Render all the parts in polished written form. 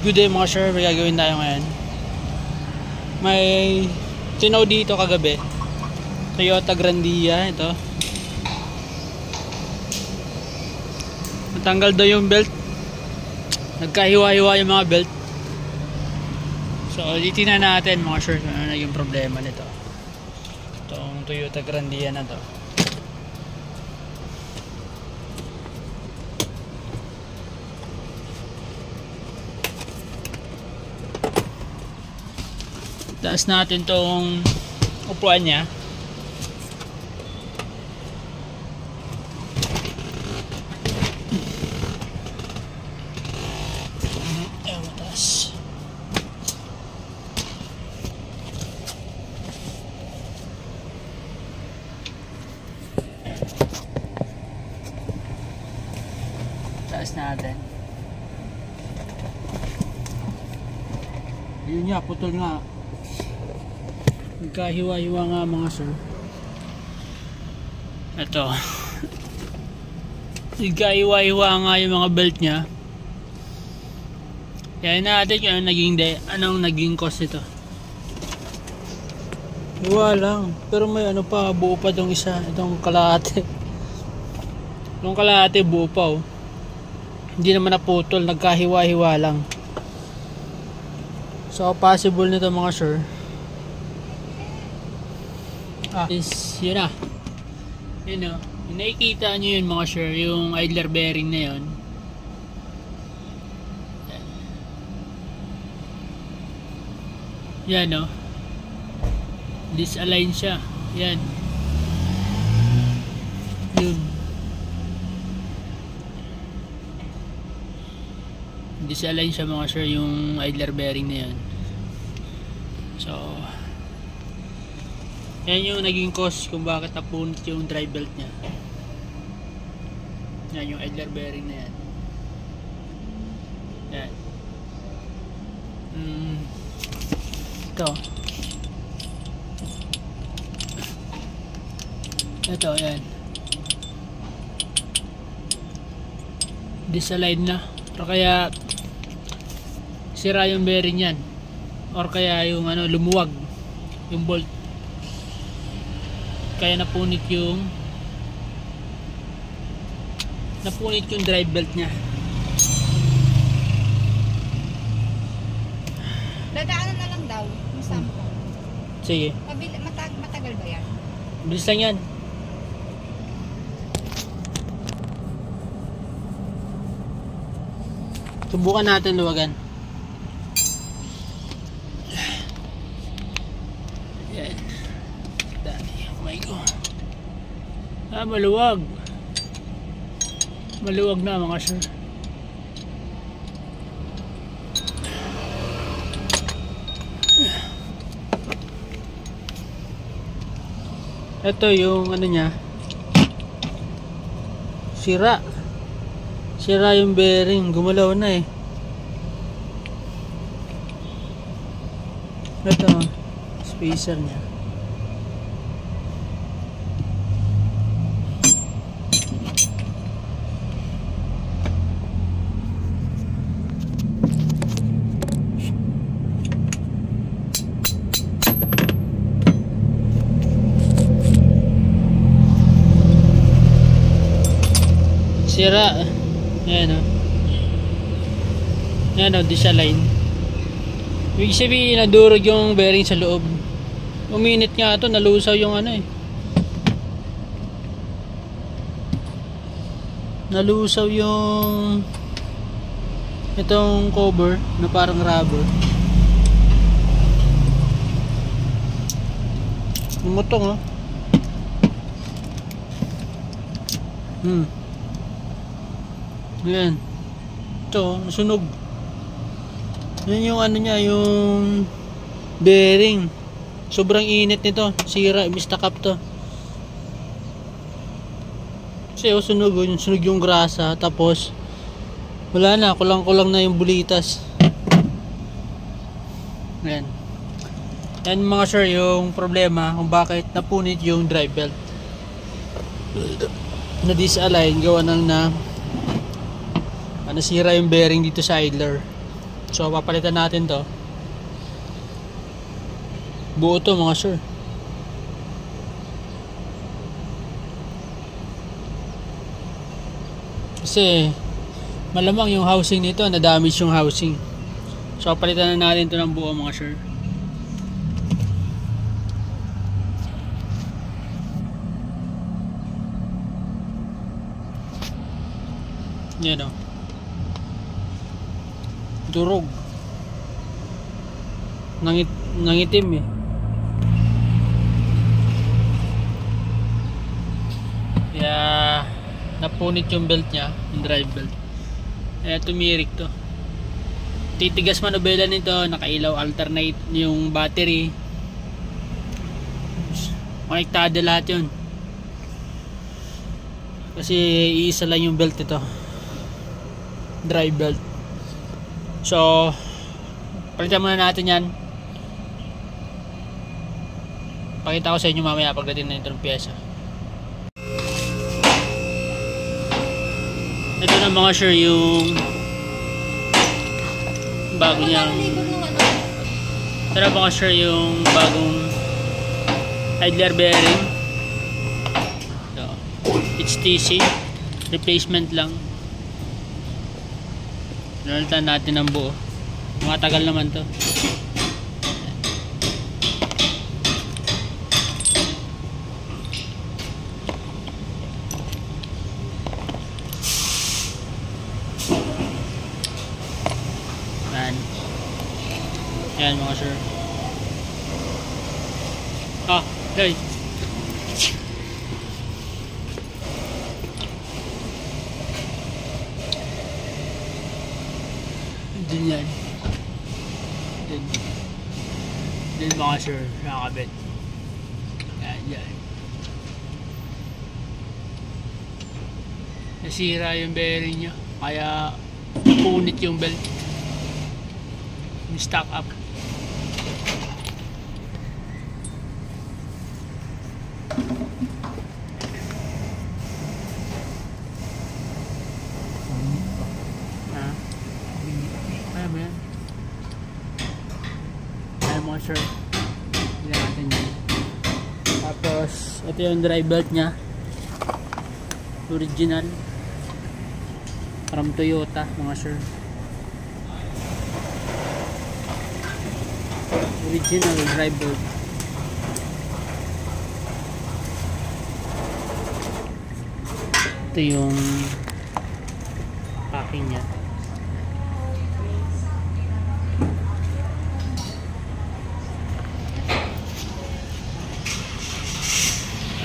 Good day mga sir, may gagawin tayo ngayon. May sinaw dito kagabi, Toyota Grandia. Ito, natanggal daw yung belt, nagkahiwa-hiwa yung mga belt. So titingnan natin mga sir kung ano naging problema nito, itong Toyota Grandia na to. Taas natin tong upuan niya. Mataas. Taas natin. Yun nga, putol nga. Nagkahiwa-hiwa nga mga sir. Ito. Nagkahiwa-hiwa nga yung mga belt nya. Kaya natin kung anong naging cause nito. Hiwa lang. Pero may ano pa, buo pa tong isa. Itong kalahati. Itong kalahati buo pa oh. Hindi naman naputol. Nagkahiwa-hiwa lang. So possible nito mga sir, is yun na, yun o, nakikita nyo yun mga sir, yung idler bearing na yun. Yan o, disalign siya. Yan yun, disalign siya mga sir, yung idler bearing na yun. So yan yung naging cause kung bakit napunit yung drive belt nya. Yan yung idler bearing na yan. Yan. Ito yan, disalign na, or kaya sira yung bearing yan, or kaya yung ano, lumuwag yung bolt, kaya napunit yung drive belt nya. Dadaanan na lang daw yung sample. Sige, matagal ba yan? bilis lang yan. Subukan natin luwagan. Yan. Dali, oh my God. Maluwag. Maluwag na mga sir. Ito yung ano niya. Sira yung bearing, gumalaw na eh. Ito, spacer niya. Sira. Ayan o. Ayan o, disalign. Ibig sabihin, nadurog yung bearing sa loob. Uminit nga ito, nalusaw yung ano eh. Nalusaw yung itong cover na parang rubber. Umutong oh. Ayan. Ito, nasunog. Yan yung ano niya, yung bearing. Sobrang init nito. Sira, mistakap to. Kasi sunog yung grasa. Tapos wala na, kulang-kulang na yung bulitas. Ayan. Yan mga sir, yung problema kung bakit napunit yung drive belt. Na disalign, gawa ng nasira yung bearing dito sa idler. So papalitan natin to. Buo to mga sir. Kasi malamang yung housing nito na-damage yung housing. So papalitan na natin to ng buo mga sir. Yan o. Durog. Nangitim eh. Kaya napunit yung belt nya, yung drive belt. Kaya tumirik to. Titigas manubela nito, nakailaw alternate yung battery. Konektado lahat yun. Kasi iisa lang yung belt ito. Drive belt. So palitan muna natin yan. Pakita ko sa inyo mamaya pagdating na itong pyesa. Ito na mga sure yung bago niyang, ito na mga sure yung bagong idler bearing. So, HTC replacement lang. Nalitan natin ng buo. Mga tagal naman to. Yan mga sir. Guys. Din yan. Din mga sir. Nakakabit. Yan. Nasira yung bearing nyo. Kaya punit yung belt. Stock up. Kaya mo yan? Kaya mo sure. Hindi natin yan. Tapos ito yung drive belt nya, original from Toyota mga sir. Original drive belt. Ito yung packing nya.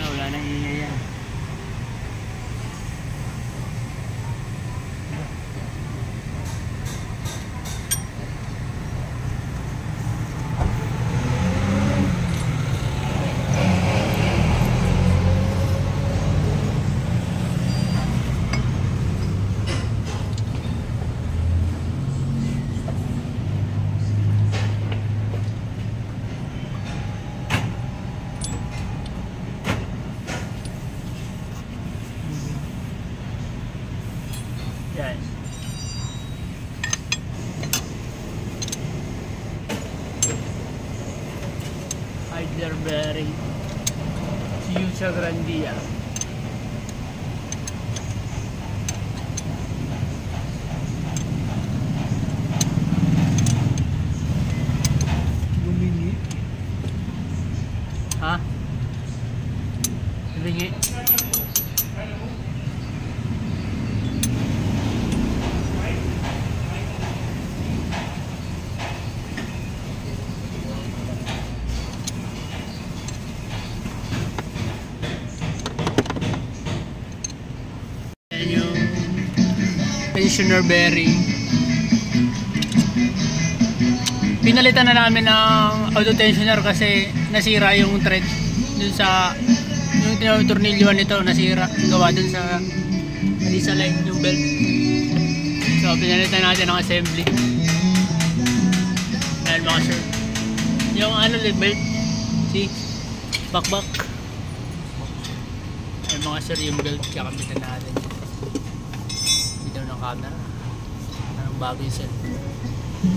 Wala nang ingay yan. Yan. Idler bearing Ciusa Grandia. Gumingi. Ha? Gumingi. Tensioner bearing. Pinalitan na namin ng auto tensioner kasi nasira yung thread dun sa yung tinuturnilyoan nito, nasira gawa dun sa line yung belt. So pinalitan natin ng assembly. Ayan mga sir, yung belt, see, bakbak. Ayan mga sir, yung belt kakamitan natin. Camera. Anong bago yung cellphone. Ayan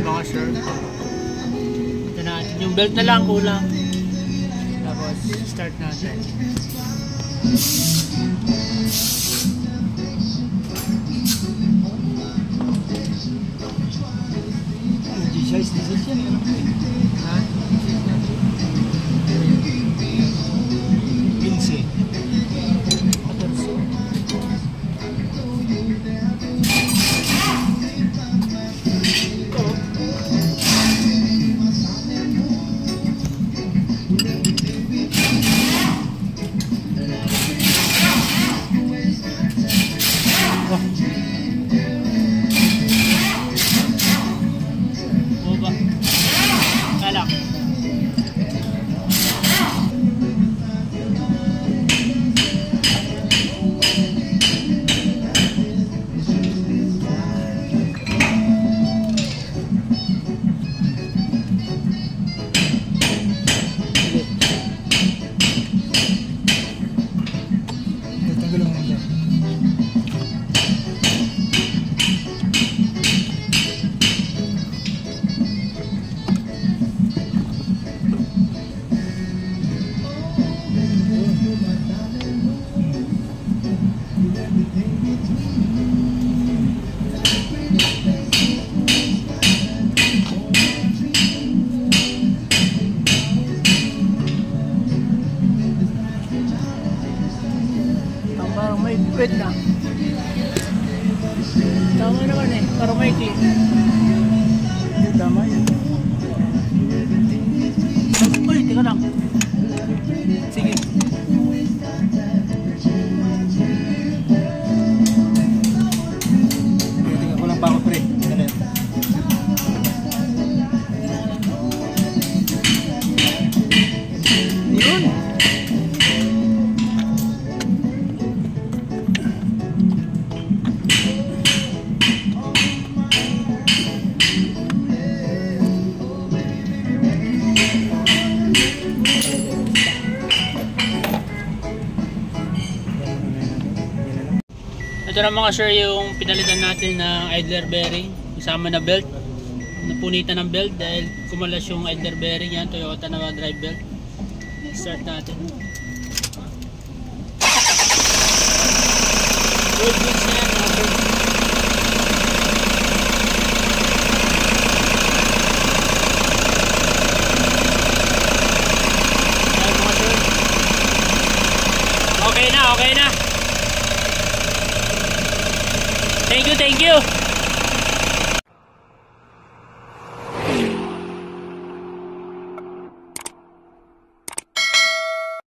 mga sir. Ito natin. Yung belt na lang kulang. Tapos start natin. G-size diesel yan. Ha? 15. 14. Baba. Kalak. Tanggal ang mga. Ang parang may bed na. Tama naman eh. Parang may key. Tama yan. Uy, teka lang. Sige. Tingnan ko lang pa ako pre. Dali. Yun. Ito na mga sir yung pinalitan natin ng idler bearing kasama na belt. Napunitan ng belt dahil kumalas yung idler bearing yan, Toyota na drive belt. Start natin. Good mix na yan mga sir. Ayan mga sir. Okay na, okay na. Thank you, thank you.